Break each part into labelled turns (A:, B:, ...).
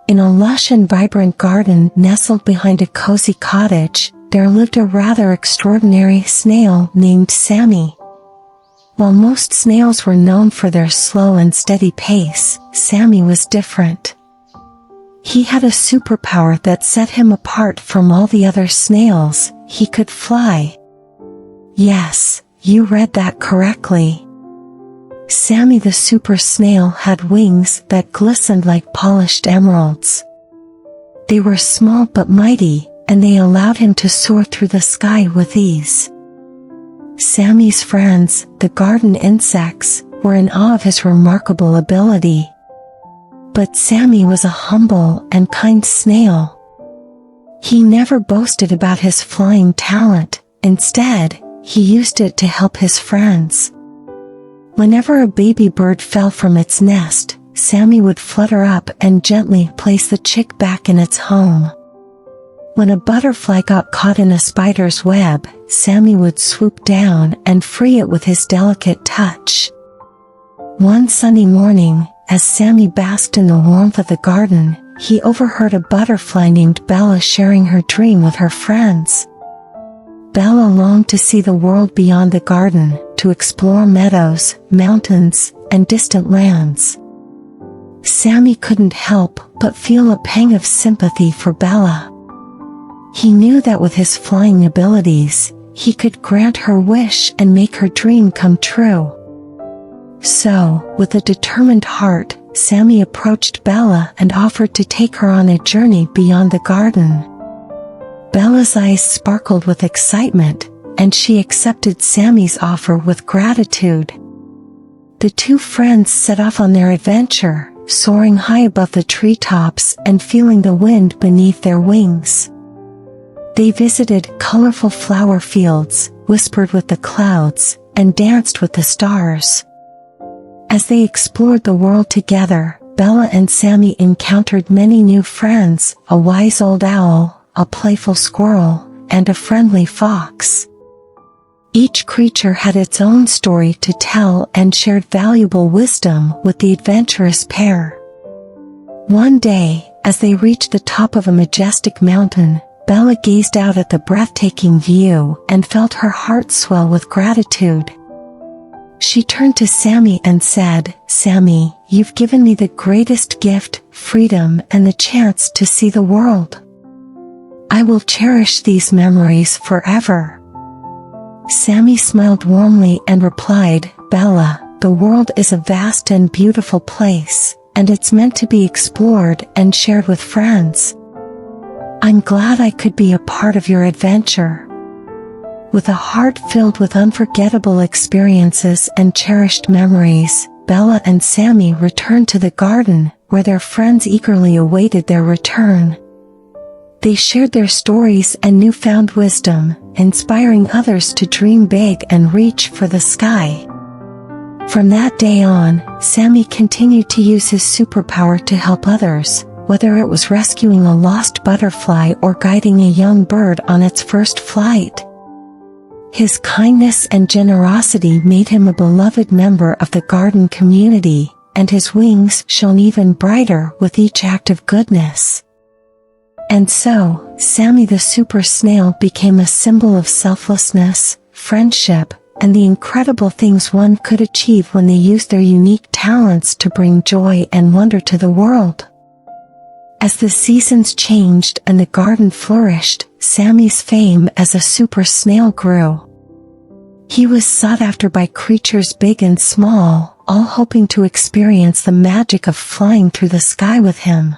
A: In a lush and vibrant garden nestled behind a cozy cottage, there lived a rather extraordinary snail named Sammy. While most snails were known for their slow and steady pace, Sammy was different. He had a superpower that set him apart from all the other snails. He could fly. Yes, you read that correctly. Sammy the super snail had wings that glistened like polished emeralds. They were small but mighty, and they allowed him to soar through the sky with ease. Sammy's friends, the garden insects, were in awe of his remarkable ability. But Sammy was a humble and kind snail. He never boasted about his flying talent. Instead, he used it to help his friends. Whenever a baby bird fell from its nest, Sammy would flutter up and gently place the chick back in its home. When a butterfly got caught in a spider's web, Sammy would swoop down and free it with his delicate touch. One sunny morning, as Sammy basked in the warmth of the garden, he overheard a butterfly named Bella sharing her dream with her friends. Bella longed to see the world beyond the garden, to explore meadows, mountains, and distant lands. Sammy couldn't help but feel a pang of sympathy for Bella. He knew that with his flying abilities, he could grant her wish and make her dream come true. So, with a determined heart, Sammy approached Bella and offered to take her on a journey beyond the garden. Bella's eyes sparkled with excitement, and she accepted Sammy's offer with gratitude. The two friends set off on their adventure, soaring high above the treetops and feeling the wind beneath their wings. They visited colorful flower fields, whispered with the clouds, and danced with the stars. As they explored the world together, Bella and Sammy encountered many new friends, a wise old owl, a playful squirrel, and a friendly fox. Each creature had its own story to tell and shared valuable wisdom with the adventurous pair. One day, as they reached the top of a majestic mountain, Bella gazed out at the breathtaking view and felt her heart swell with gratitude. She turned to Sammy and said, "Sammy, you've given me the greatest gift, freedom, and the chance to see the world. I will cherish these memories forever." Sammy smiled warmly and replied, "Bella, the world is a vast and beautiful place, and it's meant to be explored and shared with friends. I'm glad I could be a part of your adventure." With a heart filled with unforgettable experiences and cherished memories, Bella and Sammy returned to the garden, where their friends eagerly awaited their return. They shared their stories and newfound wisdom, inspiring others to dream big and reach for the sky. From that day on, Sammy continued to use his superpower to help others, whether it was rescuing a lost butterfly or guiding a young bird on its first flight. His kindness and generosity made him a beloved member of the garden community, and his wings shone even brighter with each act of goodness. And so, Sammy the super snail became a symbol of selflessness, friendship, and the incredible things one could achieve when they used their unique talents to bring joy and wonder to the world. As the seasons changed and the garden flourished, Sammy's fame as a super snail grew. He was sought after by creatures big and small, all hoping to experience the magic of flying through the sky with him.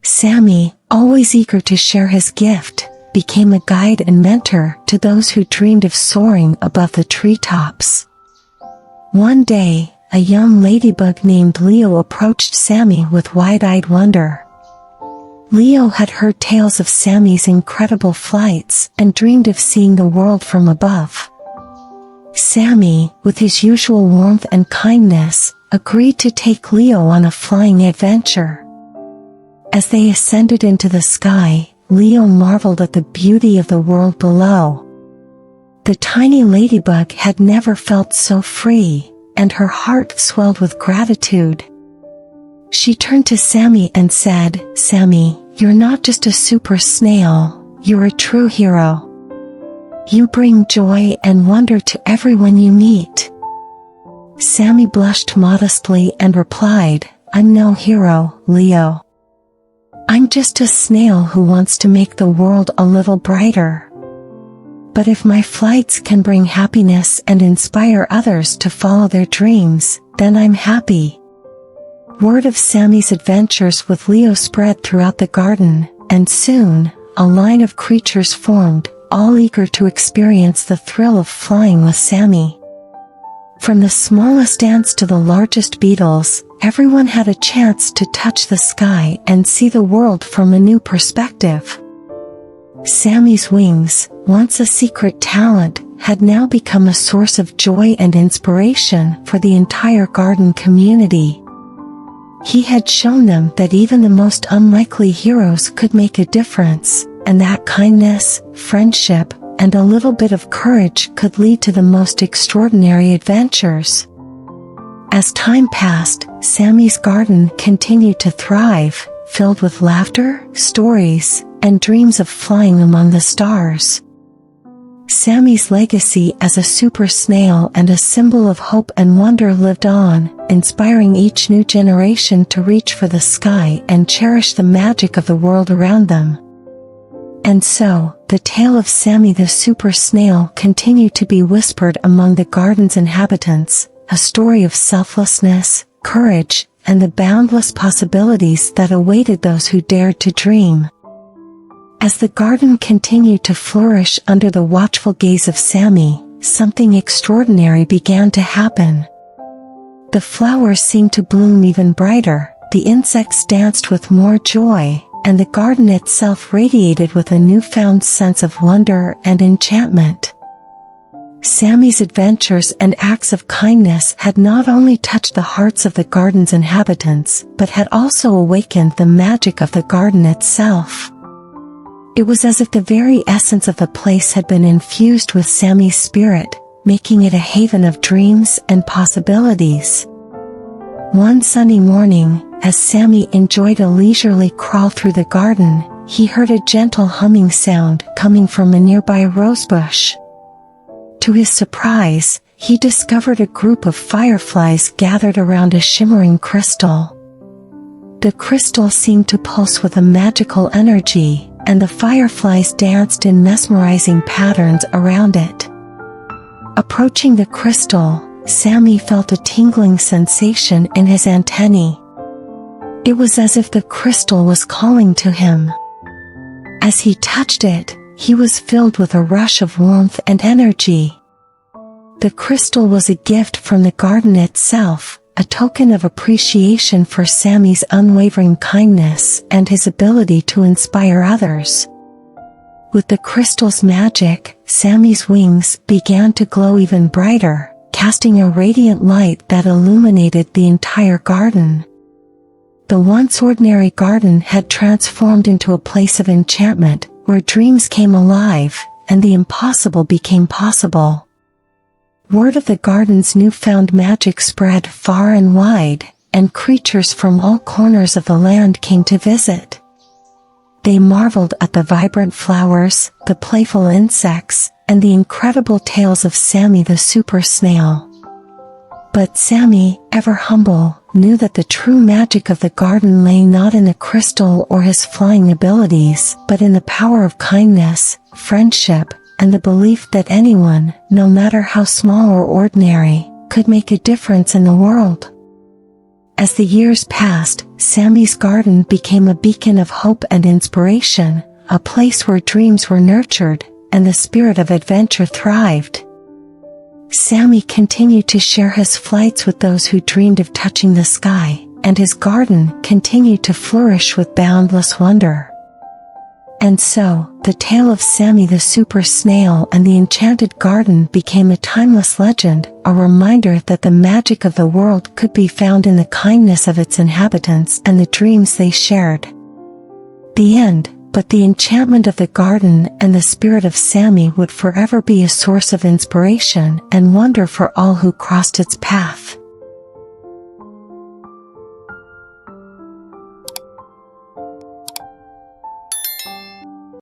A: Sammy, always eager to share his gift, became a guide and mentor to those who dreamed of soaring above the treetops. One day, a young ladybug named Leo approached Sammy with wide-eyed wonder. Leo had heard tales of Sammy's incredible flights and dreamed of seeing the world from above. Sammy, with his usual warmth and kindness, agreed to take Leo on a flying adventure. As they ascended into the sky, Leo marveled at the beauty of the world below. The tiny ladybug had never felt so free, and her heart swelled with gratitude. She turned to Sammy and said, "Sammy, you're not just a super snail, you're a true hero. You bring joy and wonder to everyone you meet." Sammy blushed modestly and replied, "I'm no hero, Leo. I'm just a snail who wants to make the world a little brighter. But if my flights can bring happiness and inspire others to follow their dreams, then I'm happy." Word of Sammy's adventures with Leo spread throughout the garden, and soon, a line of creatures formed, all eager to experience the thrill of flying with Sammy. From the smallest ants to the largest beetles, everyone had a chance to touch the sky and see the world from a new perspective. Sammy's wings, once a secret talent, had now become a source of joy and inspiration for the entire garden community. He had shown them that even the most unlikely heroes could make a difference, and that kindness, friendship, and a little bit of courage could lead to the most extraordinary adventures. As time passed, Sammy's garden continued to thrive, filled with laughter, stories, and dreams of flying among the stars. Sammy's legacy as a super snail and a symbol of hope and wonder lived on, inspiring each new generation to reach for the sky and cherish the magic of the world around them. And so, the tale of Sammy the super snail continued to be whispered among the garden's inhabitants, a story of selflessness, courage, and the boundless possibilities that awaited those who dared to dream. As the garden continued to flourish under the watchful gaze of Sammy, something extraordinary began to happen. The flowers seemed to bloom even brighter, the insects danced with more joy, and the garden itself radiated with a newfound sense of wonder and enchantment. Sammy's adventures and acts of kindness had not only touched the hearts of the garden's inhabitants, but had also awakened the magic of the garden itself. It was as if the very essence of the place had been infused with Sammy's spirit, making it a haven of dreams and possibilities. One sunny morning, as Sammy enjoyed a leisurely crawl through the garden, he heard a gentle humming sound coming from a nearby rosebush. To his surprise, he discovered a group of fireflies gathered around a shimmering crystal. The crystal seemed to pulse with a magical energy, and the fireflies danced in mesmerizing patterns around it. Approaching the crystal, Sammy felt a tingling sensation in his antennae. It was as if the crystal was calling to him. As he touched it, he was filled with a rush of warmth and energy. The crystal was a gift from the garden itself, a token of appreciation for Sammy's unwavering kindness and his ability to inspire others. With the crystal's magic, Sammy's wings began to glow even brighter, casting a radiant light that illuminated the entire garden. The once ordinary garden had transformed into a place of enchantment, where dreams came alive, and the impossible became possible. Word of the garden's newfound magic spread far and wide, and creatures from all corners of the land came to visit. They marveled at the vibrant flowers, the playful insects, and the incredible tales of Sammy the super snail. But Sammy, ever humble, knew that the true magic of the garden lay not in the crystal or his flying abilities, but in the power of kindness, friendship, and the belief that anyone, no matter how small or ordinary, could make a difference in the world. As the years passed, Sammy's garden became a beacon of hope and inspiration, a place where dreams were nurtured, and the spirit of adventure thrived. Sammy continued to share his flights with those who dreamed of touching the sky, and his garden continued to flourish with boundless wonder. And so, the tale of Sammy the super snail and the enchanted garden became a timeless legend, a reminder that the magic of the world could be found in the kindness of its inhabitants and the dreams they shared. The end. but the enchantment of the garden and the spirit of Sammy would forever be a source of inspiration and wonder for all who crossed its path.